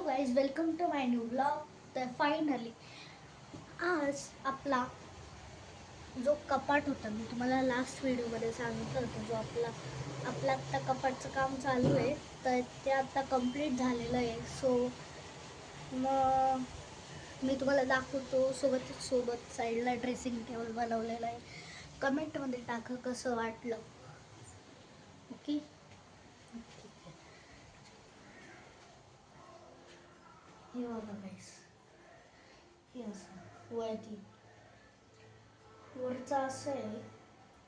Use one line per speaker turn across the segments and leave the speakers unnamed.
Guys, welcome to my new blog. तर finally आज आपला जो कपाट होता, मी तुम्हाला लास्ट व्हिडिओमध्ये सांगितलं होतं, जो आपला आत्ता कपाटचं काम चालू आहे, तर ते आत्ता कंप्लीट झालेलं आहे. सो मग मी तुम्हाला दाखवतो. सोबत साईडला ड्रेसिंग टेबल बनवलेलं आहे. कमेंटमध्ये टाका कसं वाटलं. ओके, हे बघा गाईस, हे असं वरचं असं आहे.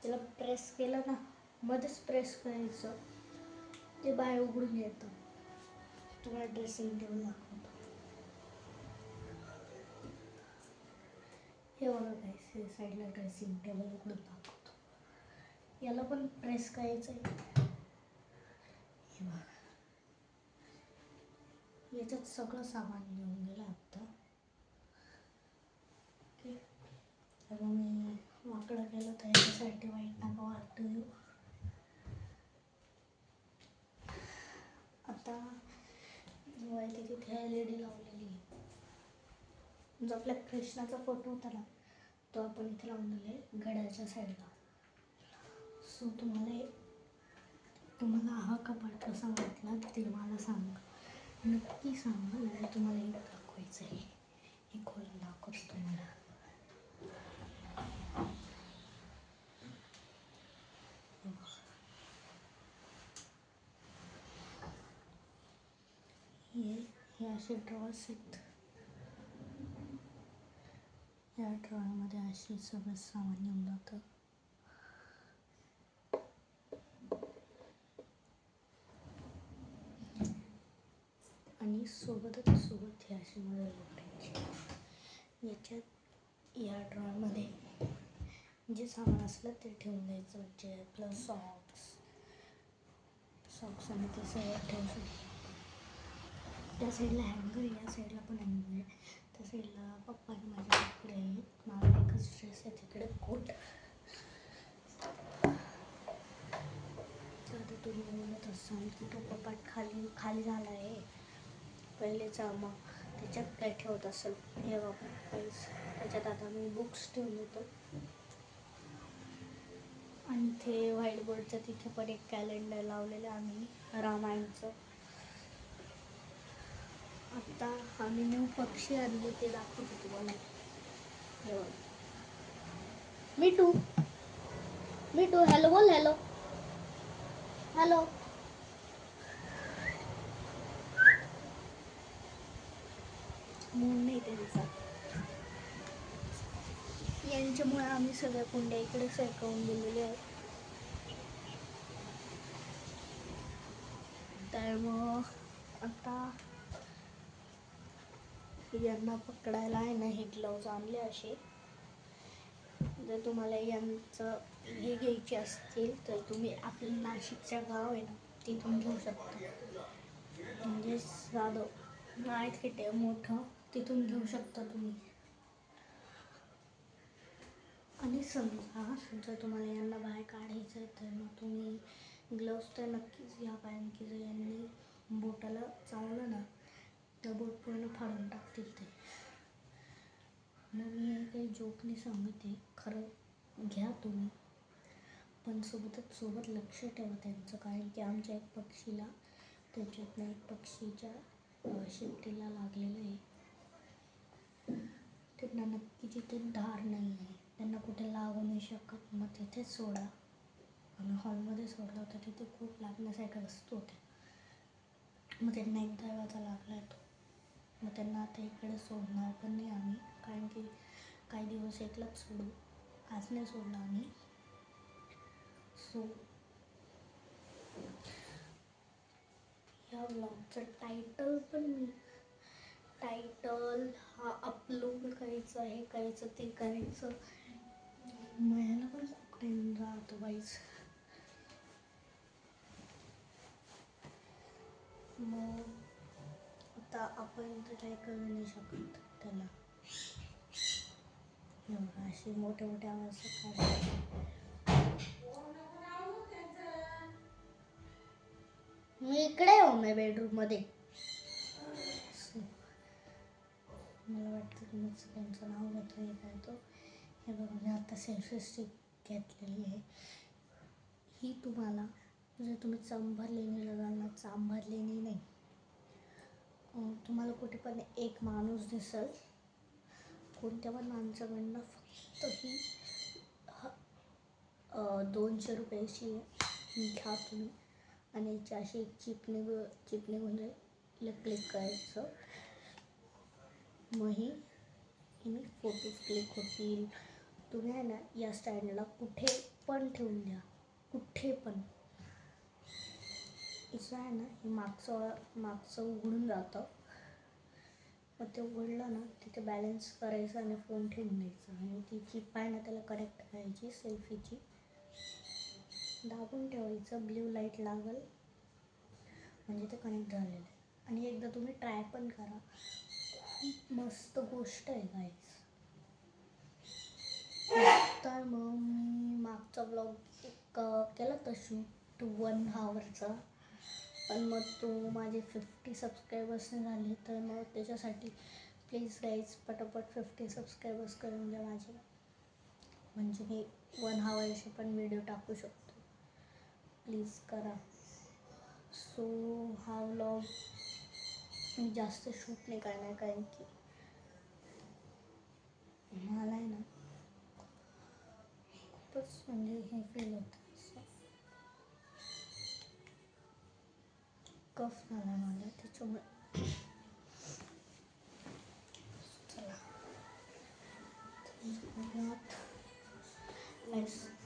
त्याला प्रेस केलं ना, मध्येच प्रेस करायचं, ते बाहेर उघडून येतं. तुम्हाला ड्रेसिंग टेबल दाखवतो. हे बघा गाईस, हे साईडला ड्रेसिंग टेबल उघडून दाखवतो. याला पण प्रेस करायचं आहे. हे बघा, याच्यात सगळं सामान घेऊन गेलं आत्ता. ओके, तर मी वाकडं केलं तर याच्यासाठी वाईट नका वाटू देऊ. आता तिथे LED लावलेली आहे. जो आपल्या कृष्णाचा फोटो होता ना, तो आपण इथे लावून दिले घड्याच्या साईडला. सो तुम्हाला हा कपाट कसा वाटला ते मला सांगा, नक्की सांगा. म्हणजे तुम्हाला एक दाखवायचं आहे, हे खोलून दाखवतो तुम्हाला. हे असे ड्रॉर्स आहेत. या ड्रॉवरमध्ये असे सगळं सामान येऊन जातं. आणि सोबत हे असे मध्ये लोटायचे. याच्यात या ड्रॉवरमध्ये जे सामान असलं ते ठेवून द्यायचं. म्हणजे आपलं सॉक्स आणि ते सगळं ठेवू शकतो. त्या साईडला हँगर, या साईडला पण हँगर आहे. त्या साईडला पप्पा आणि माझे कपडे आहेत. माझा एकच ड्रेस आहे तिकडे, कोट. तर आता तुम्ही बोलत असाल की तो कपाट खाली झाला आहे पहिलेचा, मग त्याच्यात काय ठेवत असेल. हे बघा गाईस, त्याच्यात आता मी बुक्स ठेवून देतो. आणि ते व्हाईट बोर्डच्या तिथे पण एक कॅलेंडर लावलेलं आम्ही रामायणचं. आता आम्ही न्यू पक्षी आणले, ते दाखवतो तुम्हाला. मिठू, हॅलो बोल. Hello hello. मूड नाही त्यांचा. यांच्यामुळे आम्ही सगळ्या कुंड्या इकडे सरकवून दिलेल्या आहेत. तर मग आता यांना पकडायला आहे ना, हे ग्लव्ज आणले असे. जर तुम्हाला यांचं हे घ्यायचे असतील तर तुम्ही आपलं नाशिकच्या गाव आहे ना, तिथून घेऊ शकता. म्हणजे साधं मार्केट आहे मोठं, तिथून घेऊ शकता तुम्ही. आणि समजा जर तुम्हाला यांना बाहेर काढायचं आहे तर मग तुम्ही ग्लव्स तर नक्कीच घ्या, कारण की जर यांनी बोटाला चावलं ना तर बोट पूर्ण फाडून टाकतील ते. मग मी हे काही जोकनी सांगते, खरं घ्या तुम्ही. पण सोबत लक्ष ठेवा त्यांचं, कारण की आमच्या एक पक्षीला त्याच्यातनं एक पक्षीच्या शेपटीला लागलेलं आहे. त्यांना नक्की तिथे धार नाही आहे, त्यांना कुठे लागू नाही शकत. मग तिथेच सोडा. आणि हॉलमध्ये सोडलं होतं तिथे खूप लागण्यासारख्या वस्तू होत्या. मग त्यांना एकदा वेळाचा लागला आहे तो. मग त्यांना आता इकडे सोडणार पण नाही आम्ही, कारण की काही दिवस एकलाच सोडू, आज नाही सोडलं आम्ही. सो या व्लॉगचं टायटल हा अपलोड करायचं, हे करायचं, ते करायचं. मला पण खूप टाईम राहतो वाईज. मग आता आपण तर काही करू नाही शकत त्याला. अशी मोठे आवाज काढायचे. मी इकडे हो, मी बेडरूम मध्ये. सो मीच त्यांचं नाव घेतो हे करतो. हे बघा मी आता सेल्फी स्टिक घेतलेली आहे. ही तुम्हाला जर तुम्ही चांभारलेणीला जाल ना, चांभारलेणी नाही, तुम्हाला कुठे पण एक माणूस दिसेल, कोणत्या पण माणसाकडनं फक्त ही 200 रुपयाची घ्या तुम्ही. आणि याची अशी एक चिप निघून जाईल, क्लिक करायचं. मग ही मी फोटोज क्लिक होतील. तुम्ही आहे ना या स्टँडला कुठे पण ठेवून द्या, कुठे पण. असं आहे ना, हे मागचं उघडून जातं. मग ते उघडलं ना, तिथे बॅलन्स करायचं आणि फोन ठेवून द्यायचं. आणि ती चिप आहे ना त्याला कनेक्ट करायची, सेल्फीची दाबून ठेवायचं. ब्ल्यू लाईट लागल म्हणजे ते कनेक्ट झालेलं आहे. आणि एकदा तुम्ही ट्राय पण करा, खूप मस्त गोष्ट आहे गाईज. तर मग मी मागचा ब्लॉग एक केला होता शूट 1 hourचा, पण मग तो माझे 50 सबस्क्रायबर्स नाही झाले. तर मग त्याच्यासाठी प्लीज गाईज पटापट 50 सबस्क्रायबर्स करून द्या माझे, म्हणजे मी 1 hourचे पण व्हिडिओ टाकू शकतो. प्लीज करा. सो हा व्लॉग मी जास्त शूट नाही करणार, कारण की मला आहे ना खूपच म्हणजे हे फील होतं, कफ झाला मला त्याच्यामुळे. चला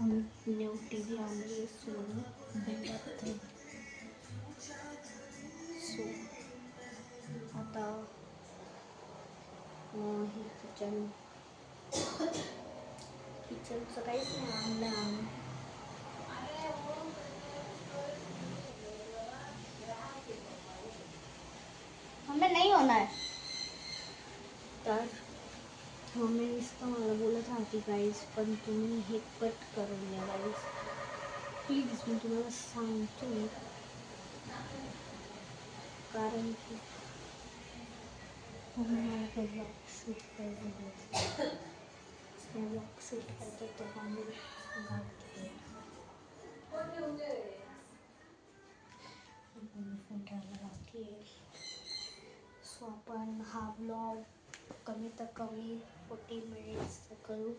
आम्ही न्यू TV आणली सोनी भेटत. सो आता हे किचनचं काहीच नाही आणलं आम्ही. मम्मी नाही होणार. तर मम्मी नुसतं मला बोलत राहते गाईज, पण तुम्ही हे कट करून द्या गाईज प्लीज. मी तुम्हाला सांगतो, कारण की मला काही ब्लॉग शूट करायचं, ब्लॉग शूट करते तेव्हा मी घालते. फोन ठेवायला लागते. सो आपण हा ब्लॉग कमीत कमी 40 मिनिट्सचा करू.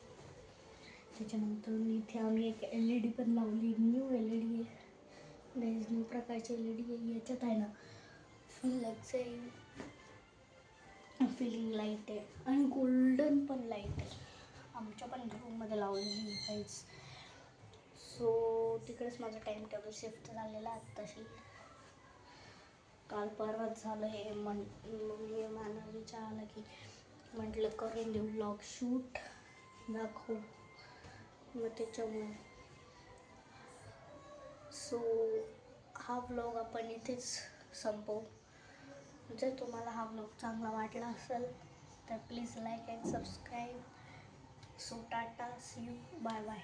त्याच्यानंतर इथे आम्ही एक LED पण लावली, न्यू LED आहे गाईज, न्यू प्रकारची LED आहे. याच्यात आहे ना फिलिंग लाईट आहे आणि गोल्डन पण लाईट आहे. आमच्या पण रूममध्ये लावलेली आहे गाईज. सो तिकडेच माझं टाईम टेबल शिफ्ट झालेला आहे आत्ताशी. काल परवाच झालं हे. मम्मी मला विचारलं की म्हटलं करून देऊ व्लॉग शूट, दाखवू, मग त्याच्यामुळे. सो हा व्लॉग आपण इथेच संपवू. जर तुम्हाला हा व्लॉग चांगला वाटला असेल तर please like and subscribe. So tata, see you, bye bye.